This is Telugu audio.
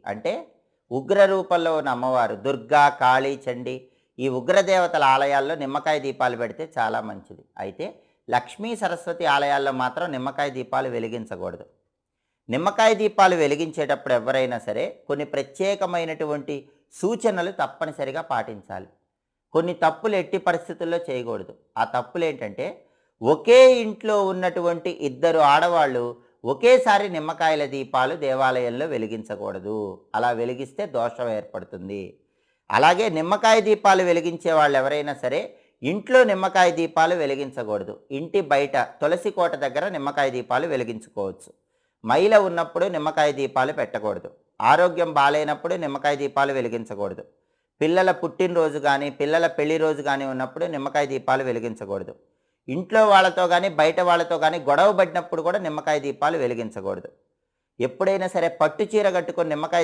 అంటే ఉగ్ర రూపంలో ఉన్న అమ్మవారు దుర్గా, కాళీ, చండి ఈ ఉగ్రదేవతల ఆలయాల్లో నిమ్మకాయ దీపాలు పెడితే చాలా మంచిది. అయితే లక్ష్మీ, సరస్వతి ఆలయాల్లో మాత్రం నిమ్మకాయ దీపాలు వెలిగించకూడదు. నిమ్మకాయ దీపాలు వెలిగించేటప్పుడు ఎవరైనా సరే కొన్ని ప్రత్యేకమైనటువంటి సూచనలు తప్పనిసరిగా పాటించాలి. కొన్ని తప్పులు ఎట్టి పరిస్థితుల్లో చేయకూడదు. ఆ తప్పులేంటంటే, ఒకే ఇంట్లో ఉన్నటువంటి ఇద్దరు ఆడవాళ్ళు ఒకేసారి నిమ్మకాయల దీపాలు దేవాలయంలో వెలిగించకూడదు. అలా వెలిగిస్తే దోషం ఏర్పడుతుంది. అలాగే నిమ్మకాయ దీపాలు వెలిగించే వాళ్ళు ఎవరైనా సరే ఇంట్లో నిమ్మకాయ దీపాలు వెలిగించకూడదు. ఇంటి బయట తులసి కోట దగ్గర నిమ్మకాయ దీపాలు వెలిగించుకోవచ్చు. మైల ఉన్నప్పుడు నిమ్మకాయ దీపాలు పెట్టకూడదు. ఆరోగ్యం బాలేనప్పుడు నిమ్మకాయ దీపాలు వెలిగించకూడదు. పిల్లల పుట్టినరోజు కానీ, పిల్లల పెళ్లి రోజు కానీ ఉన్నప్పుడు నిమ్మకాయ దీపాలు వెలిగించకూడదు. ఇంట్లో వాళ్ళతో కానీ, బయట వాళ్ళతో కానీ గొడవ పడినప్పుడు కూడా నిమ్మకాయ దీపాలు వెలిగించకూడదు. ఎప్పుడైనా సరే పట్టు చీర కట్టుకొని నిమ్మకాయ